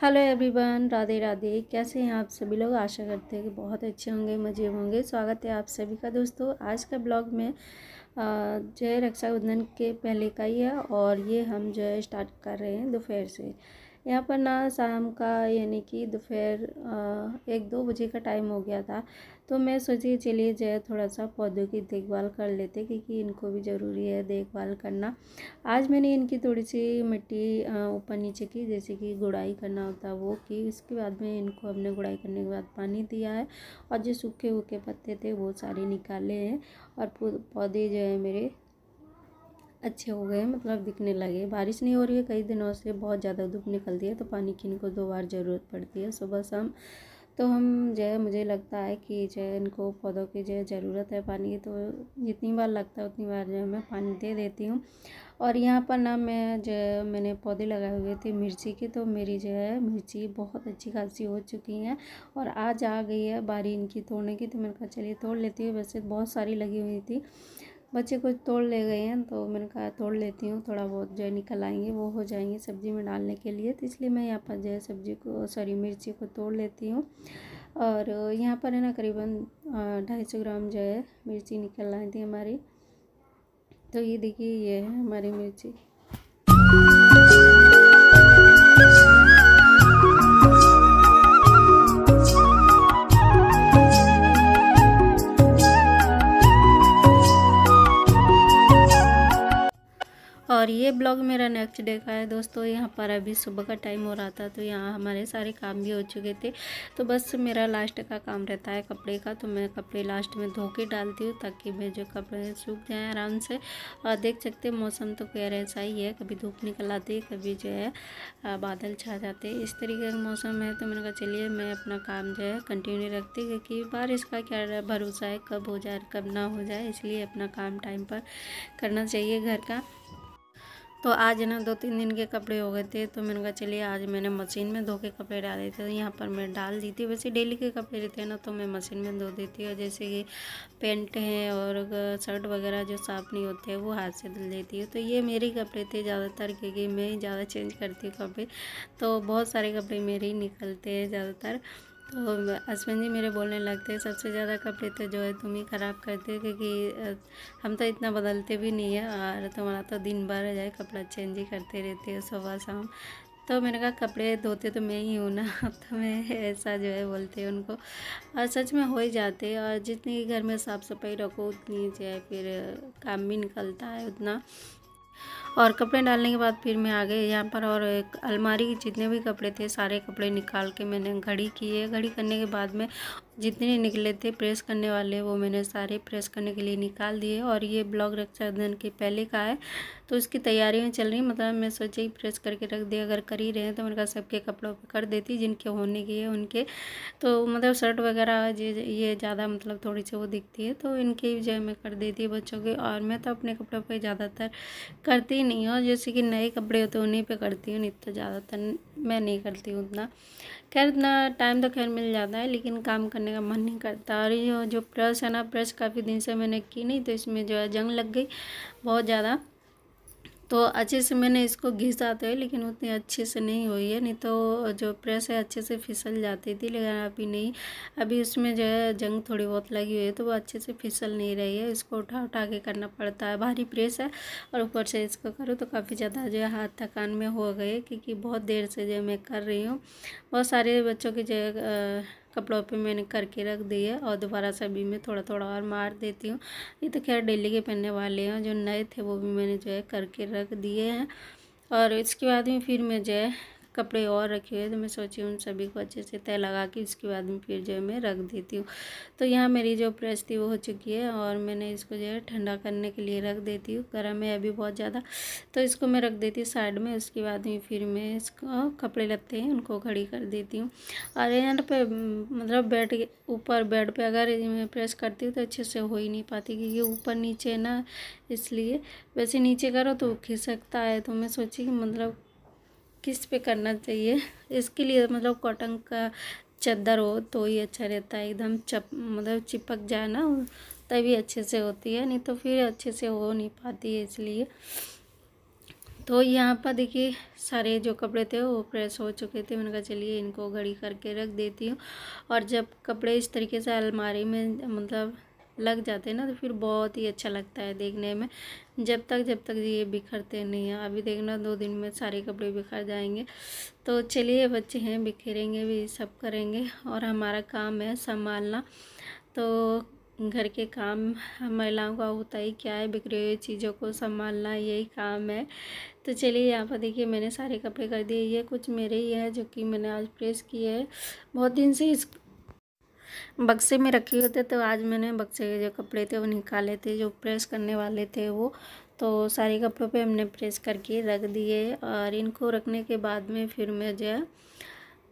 Hello everyone, Radhe Radhe. कैसे हैं आप सभी लोग? आशा करते हैं कि बहुत अच्छे होंगे, मज़े होंगे। स्वागत है आप सभी का दोस्तों। आज का ब्लॉग में जो है रक्षाबंधन के पहले का ही है और ये हम जो है स्टार्ट कर रहे हैं दोपहर से। यहाँ पर ना शाम का यानी कि दोपहर 1-2 बजे का टाइम हो गया था, तो मैं सोची चलिए जो है थोड़ा सा पौधों की देखभाल कर लेते, क्योंकि इनको भी ज़रूरी है देखभाल करना। आज मैंने इनकी थोड़ी सी मिट्टी ऊपर नीचे की, जैसे कि गुड़ाई करना होता है वो की। उसके बाद में इनको हमने गुड़ाई करने के बाद पानी दिया है और जो सूखे हुए पत्ते थे वो सारे निकाले हैं और पौधे जो है मेरे अच्छे हो गए, मतलब दिखने लगे। बारिश नहीं हो रही है कई दिनों से, बहुत ज़्यादा धूप निकलती है तो पानी की इनको 2 बार ज़रूरत पड़ती है, सुबह शाम। तो हम जो है मुझे लगता है कि जो है इनको पौधों की जो है ज़रूरत है पानी की, तो जितनी बार लगता है उतनी बार जो है मैं पानी दे देती हूँ। और यहाँ पर ना मैं जो मैंने पौधे लगाए हुए थे मिर्ची के, तो मेरी जो है मिर्ची बहुत अच्छी खासी हो चुकी हैं और आज आ गई है बारी इनकी तोड़ने की। तो मैंने कहा चलिए तोड़ लेती हूँ। वैसे बहुत सारी लगी हुई थी, बच्चे कुछ तोड़ ले गए हैं, तो मैंने कहा तोड़ लेती हूँ, थोड़ा बहुत जो है निकल आएंगे, वो हो जाएंगे सब्ज़ी में डालने के लिए। तो इसलिए मैं यहाँ पर जो है सब्ज़ी को मिर्ची को तोड़ लेती हूँ। और यहाँ पर है ना करीबन 250 ग्राम जो है मिर्ची निकल आई थी हमारी। तो ये देखिए, ये है हमारी मिर्ची। और ये ब्लॉग मेरा नेक्स्ट डे का है दोस्तों। यहाँ पर अभी सुबह का टाइम हो रहा था, तो यहाँ हमारे सारे काम भी हो चुके थे। तो बस मेरा लास्ट का काम रहता है कपड़े का, तो मैं कपड़े लास्ट में धो के डालती हूँ ताकि मैं जो कपड़े सूख जाएँ आराम से। और देख सकते हैं मौसम तो खैर ऐसा ही है, कभी धूप निकल आती है, कभी जो है बादल छा जाते हैं, इस तरीके का मौसम है। तो मैंने कहा चलिए मैं अपना काम जो है कंटिन्यू रखती, क्योंकि बारिश का क्या भरोसा है, कब हो जाए कब ना हो जाए, इसलिए अपना काम टाइम पर करना चाहिए घर का। तो आज ना 2-3 दिन के कपड़े हो गए थे, तो मैंने कहा चलिए आज मैंने मशीन में धो के कपड़े डाले थे, तो यहाँ पर मैं डाल दी थी। वैसे डेली के कपड़े रहते हैं ना तो मैं मशीन में धो देती हूँ, जैसे कि पैंट हैं और शर्ट वगैरह जो साफ़ नहीं होते हैं वो हाथ से धुल देती हूँ। तो ये मेरे कपड़े थे ज़्यादातर, क्योंकि मैं ही ज़्यादा चेंज करती हूँ कपड़े, तो बहुत सारे कपड़े मेरे ही निकलते हैं ज़्यादातर। तो हस्बैंड जी मेरे बोलने लगते हैं सबसे ज़्यादा कपड़े तो जो है तुम ही ख़राब करते हो, क्योंकि हम तो इतना बदलते भी नहीं है और तुम्हारा तो दिन भर जाए कपड़ा चेंज ही करते रहते हो सुबह शाम। तो मैंने कहा कपड़े धोते तो मैं ही हूँ ना तो मैं ऐसा जो है बोलते हैं उनको, और सच में हो ही जाते हैं। और जितनी घर में साफ़ सफाई रखो उतनी जो है फिर काम भी निकलता है उतना। और कपड़े डालने के बाद फिर मैं आ गई यहाँ पर, और एक अलमारी के जितने भी कपड़े थे सारे कपड़े निकाल के मैंने घड़ी की है। घड़ी करने के बाद में जितने निकले थे प्रेस करने वाले वो मैंने सारे प्रेस करने के लिए निकाल दिए। और ये ब्लॉग रक्षाबंधन के पहले का है, तो इसकी तैयारी में चल रही, मतलब मैं सोची ही प्रेस करके रख दिया। अगर कर ही रहे हैं तो मैंने कहा सबके कपड़ों पर कर देती, जिनके होने की है उनके। तो मतलब शर्ट वगैरह ये ज़्यादा मतलब थोड़ी सी वो दिखती है, तो इनके जो है मैं कर देती है बच्चों के। और मैं तो अपने कपड़ों पर ज़्यादातर करती नहीं हूँ, जैसे कि नए कपड़े होते हैं उन्हीं पे करती हूँ, नहीं तो ज़्यादातर मैं नहीं करती हूँ उतना। खैर इतना टाइम तो खैर मिल जाता है, लेकिन काम करने का मन नहीं करता। और ये जो प्रेस है ना, प्रेस काफ़ी दिन से मैंने की नहीं, तो इसमें जो है जंग लग गई बहुत ज़्यादा। तो अच्छे से मैंने इसको घिसा तो है, लेकिन उतनी अच्छे से नहीं हुई है, नहीं तो जो प्रेस है अच्छे से फिसल जाती थी, लेकिन अभी नहीं। अभी उसमें जो है जंग थोड़ी बहुत लगी हुई है, तो वो अच्छे से फिसल नहीं रही है। इसको उठा उठा के करना पड़ता है, भारी प्रेस है और ऊपर से इसको करो तो काफ़ी ज़्यादा जो है हाथ थकान में हो गए, क्योंकि बहुत देर से जो मैं कर रही हूँ। बहुत सारे बच्चों की जो है कपड़ों पे मैंने करके रख दी है, और दोबारा सभी में थोड़ा थोड़ा और मार देती हूँ। ये तो खैर डेली के पहनने वाले हैं, जो नए थे वो भी मैंने जो है करके रख दिए हैं। और इसके बाद में फिर मैं जो है कपड़े और रखे हुए, तो मैं सोची उन सभी को अच्छे से तय लगा के उसके बाद में फिर जो है मैं रख देती हूँ। तो यहाँ मेरी जो प्रेस थी वो हो चुकी है, और मैंने इसको जो है ठंडा करने के लिए रख देती हूँ। गर्म है अभी बहुत ज़्यादा, तो इसको मैं रख देती हूँ साइड में। उसके बाद में फिर मैं इसको कपड़े लगते हैं उनको घड़ी कर देती हूँ। और यहाँ पे मतलब बेड के ऊपर, बेड पे अगर मैं प्रेस करती हूँ तो अच्छे से हो ही नहीं पाती, क्योंकि ऊपर नीचे ना, इसलिए। वैसे नीचे करो तो खिसकता है, तो मैं सोची कि मतलब किस पे करना चाहिए, इसके लिए मतलब कॉटन का चादर हो तो ही अच्छा रहता है, एकदम मतलब चिपक जाए ना तभी अच्छे से होती है, नहीं तो फिर अच्छे से हो नहीं पाती है, इसलिए। तो यहाँ पर देखिए सारे जो कपड़े थे वो प्रेस हो चुके थे। मैंने कहा चलिए इनको घड़ी करके रख देती हूँ। और जब कपड़े इस तरीके से अलमारी में मतलब लग जाते हैं ना तो फिर बहुत ही अच्छा लगता है देखने में, जब तक ये बिखरते नहीं हैं। अभी देखना 2 दिन में सारे कपड़े बिखर जाएंगे। तो चलिए बच्चे हैं बिखरेंगे भी, सब करेंगे और हमारा काम है संभालना। तो घर के काम महिलाओं का होता ही क्या है, बिखरे हुए चीज़ों को संभालना, यही काम है। तो चलिए यहाँ पर देखिए मैंने सारे कपड़े कर दिए। ये कुछ मेरे ही हैं जो कि मैंने आज प्रेस किए हैं। बहुत दिन से इस बक्से में रखे हुए थे, तो आज मैंने बक्से के जो कपड़े थे वो निकाले थे, जो प्रेस करने वाले थे वो। तो सारे कपड़ों पे हमने प्रेस करके रख दिए। और इनको रखने के बाद में फिर मैं जो है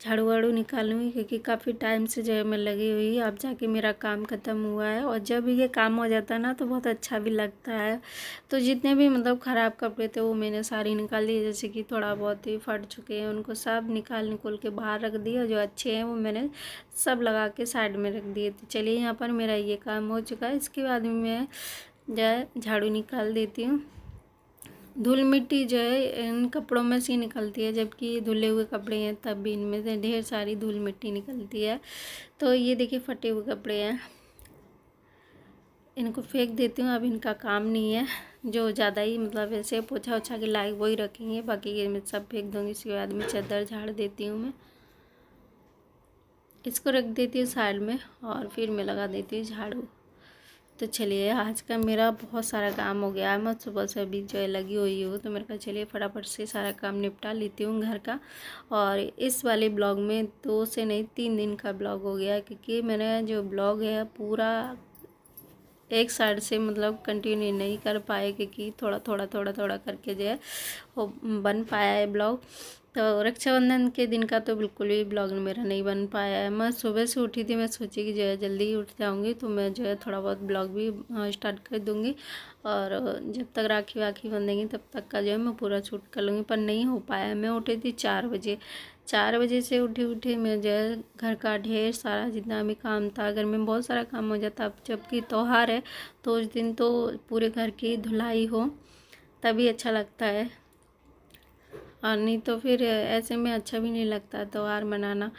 झाड़ू वाड़ू निकालूंगी, क्योंकि काफ़ी टाइम से जो है मैं लगी हुई, अब जाके मेरा काम ख़त्म हुआ है। और जब ये काम हो जाता है ना तो बहुत अच्छा भी लगता है। तो जितने भी मतलब ख़राब कपड़े थे वो मैंने सारे निकाल दिए, जैसे कि थोड़ा बहुत ही फट चुके हैं उनको सब निकाल के बाहर रख दिए, और जो अच्छे हैं वो मैंने सब लगा के साइड में रख दिए। तो चलिए यहाँ पर मेरा ये काम हो चुका है। इसके बाद में मैं जो है झाड़ू निकाल देती हूँ। धूल मिट्टी जो है इन कपड़ों में से निकलती है, जबकि ये धुले हुए कपड़े हैं तब भी इनमें से ढेर सारी धूल मिट्टी निकलती है। तो ये देखिए फटे हुए कपड़े हैं, इनको फेंक देती हूँ। अब इनका काम नहीं है, जो ज़्यादा ही मतलब ऐसे पोछा ओछा के लायक वही रखेंगे, बाकी ये मैं सब फेंक दूँगी। इसके बाद में चादर झाड़ देती हूँ, मैं इसको रख देती हूँ साइड में और फिर मैं लगा देती हूँ झाड़ू। तो चलिए आज का मेरा बहुत सारा काम हो गया है। मैं सुबह से अभी जो है लगी हुई हूँ, तो मेरे कहा चलिए फटाफट से सारा काम निपटा लेती हूँ घर का। और इस वाले ब्लॉग में 2 से नहीं 3 दिन का ब्लॉग हो गया, क्योंकि मैंने जो ब्लॉग है पूरा एक साइड से मतलब कंटिन्यू नहीं कर पाए, क्योंकि थोड़ा करके जो है वो बन पाया है ब्लॉग। तो रक्षाबंधन के दिन का तो बिल्कुल भी ब्लॉग मेरा नहीं बन पाया है। मैं सुबह से उठी थी, मैं सोची कि जो है जल्दी ही उठ जाऊँगी तो मैं जो है थोड़ा बहुत ब्लॉग भी स्टार्ट कर दूँगी, और जब तक राखी वाखी बंधेंगी तब तक का जो है मैं पूरा शूट कर लूँगी। पर नहीं हो पाया। मैं उठी थी 4 बजे, 4 बजे से उठे मैं जो है घर का ढेर सारा जितना भी काम था, घर में बहुत सारा काम हो जाता। अब जबकि त्योहार है तो उस दिन तो पूरे घर की धुलाई हो तभी अच्छा लगता है, और नहीं तो फिर ऐसे में अच्छा भी नहीं लगता त्योहार मनाना।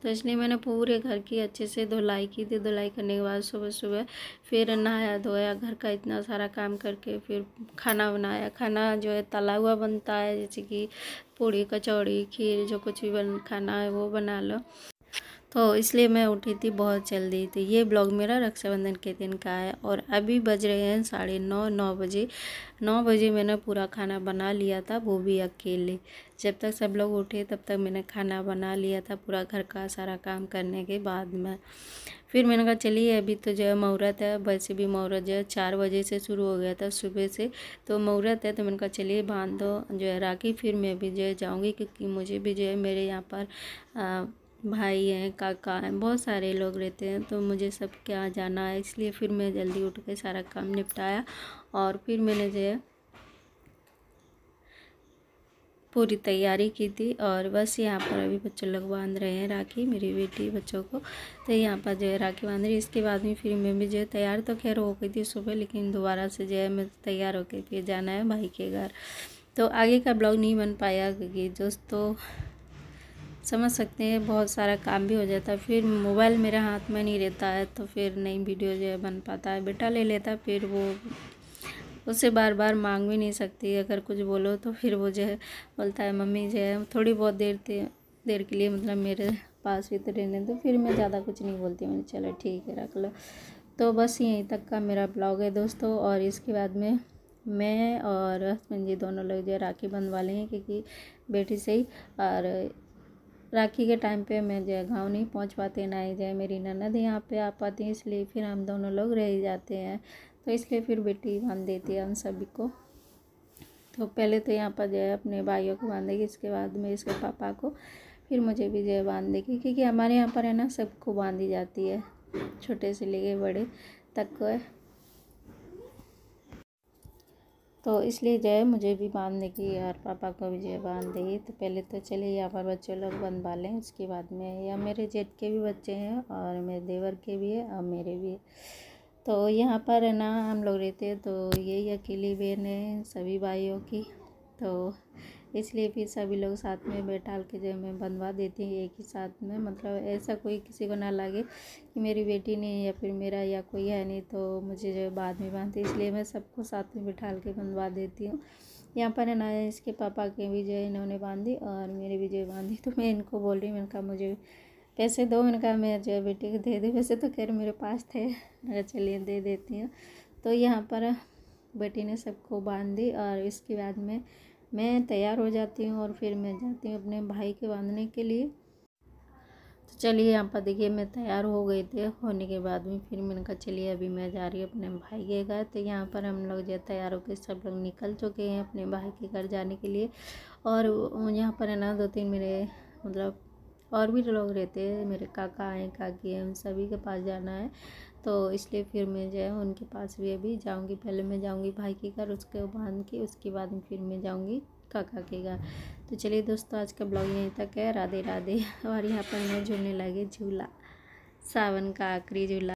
तो इसलिए मैंने पूरे घर की अच्छे से धुलाई की थी। धुलाई करने के बाद सुबह सुबह फिर नहाया धोया, घर का इतना सारा काम करके फिर खाना बनाया। खाना जो है तला हुआ बनता है, जैसे कि पूड़ी कचौड़ी खीर जो कुछ भी खाना है वो बना लो। तो इसलिए मैं उठी थी बहुत जल्दी। तो ये ब्लॉग मेरा रक्षाबंधन के दिन का है, और अभी बज रहे हैं 9:30 बजे। 9 बजे मैंने पूरा खाना बना लिया था, वो भी अकेले। जब तक सब लोग उठे तब तक मैंने खाना बना लिया था, पूरा घर का सारा काम करने के बाद में। फिर मैंने कहा चलिए अभी तो जो है मुहूर्त है, वैसे भी मुहूर्त जो है 4 बजे से शुरू हो गया था सुबह से, तो मुहूर्त है। तो मैंने कहा चलिए बांध दो जो है राखी, फिर मैं भी जो है जाऊँगी, क्योंकि मुझे भी जो है मेरे यहाँ पर भाई हैं काका हैं बहुत सारे लोग रहते हैं, तो मुझे सब के यहाँ जाना है। इसलिए फिर मैं जल्दी उठ के सारा काम निपटाया, और फिर मैंने जो है पूरी तैयारी की थी। और बस यहाँ पर अभी बच्चे लोग बांध रहे हैं राखी, मेरी बेटी बच्चों को। तो यहाँ पर जो है राखी बांध रही। इसके बाद में फिर मैं भी जो है तैयार तो खैर हो गई थी सुबह, लेकिन दोबारा से जो है मैं तैयार होकर फिर जाना है भाई के घर। तो आगे का ब्लॉग नहीं बन पाया, क्योंकि दोस्तों समझ सकते हैं बहुत सारा काम भी हो जाता है, फिर मोबाइल मेरे हाथ में नहीं रहता है, तो फिर नई वीडियो जो है बन पाता है। बेटा ले लेता, फिर वो उससे बार बार मांग भी नहीं सकती, अगर कुछ बोलो तो फिर वो जो है बोलता है मम्मी जो है थोड़ी बहुत देर के लिए मतलब मेरे पास भी तो रहने दो। फिर मैं ज़्यादा कुछ नहीं बोलती, मैंने चलो ठीक है रख लो। तो बस यहीं तक का मेरा ब्लॉग है दोस्तों। और इसके बाद में मैं और हस्बैंड जी दोनों लोग जो है राखी बंधवा लेंगे, क्योंकि बेटी से ही। और राखी के टाइम पे मैं जो है गाँव नहीं पहुंच पाती, ना ही जो है मेरी ननद यहाँ पे आ पाती है, इसलिए फिर हम दोनों लोग रह ही जाते हैं। तो इसलिए फिर बेटी बांध देती है हम सभी को। तो पहले तो यहाँ पर जो है अपने भाइयों को बांधेगी, इसके बाद में इसके पापा को, फिर मुझे भी जो है बांध देगी, क्योंकि हमारे यहाँ पर है ना सबको बांधी जाती है, छोटे से लेके बड़े तक को है। तो इसलिए जो है मुझे भी बांध देगी और पापा को भी जो है बांध देगी। तो पहले तो चलिए यहाँ पर बच्चे लोग बंधवा लें, उसके बाद में या मेरे जेठ के भी बच्चे हैं और मेरे देवर के भी है और मेरे भी है। तो यहाँ पर है ना हम लोग रहते हैं, तो यही अकेली बहन है सभी भाइयों की। तो इसलिए फिर सभी लोग साथ में बैठा के जो मैं बंधवा देती हूँ एक ही साथ में। मतलब ऐसा कोई किसी को ना लगे कि मेरी बेटी नहीं या फिर मेरा या कोई है नहीं तो मुझे जो बाद में बांधती, इसलिए मैं सबको साथ में बिठा के बंधवा देती हूँ। यहाँ पर है ना इसके पापा के भी जो है इन्होंने बांधी और मेरे भी जो है बांधी। तो मैं इनको बोल रही हूँ, मैंने कहा मुझे पैसे दो, मैंने कहा मैं जो है बेटी को दे दूँ। वैसे तो खैर मेरे पास थे, मैंने चलिए दे देती हूँ। तो यहाँ पर बेटी ने सबको बांध दी और इसके बाद में मैं तैयार हो जाती हूँ और फिर मैं जाती हूँ अपने भाई के बांधने के लिए। तो चलिए यहाँ पर देखिए मैं तैयार हो गई थी। होने के बाद में फिर मैंने कहा चलिए अभी मैं जा रही हूँ अपने भाई के घर। तो यहाँ पर हम लोग जो तैयार होकर सब लोग निकल चुके हैं अपने भाई के घर जाने के लिए। और यहाँ पर है ना 2-3 मेरे मतलब और भी लोग रहते हैं, मेरे काका हैं, काकी हैं, उन सभी के पास जाना है। तो इसलिए फिर मैं जो है उनके पास भी अभी जाऊंगी। पहले मैं जाऊंगी भाई के घर, उसके बांध के उसके बाद में फिर मैं जाऊंगी काका के घर। तो चलिए दोस्तों आज का ब्लॉग यहीं तक है। राधे राधे। और यहाँ पर मैं झूलने लगी झूला, सावन का आखिरी झूला।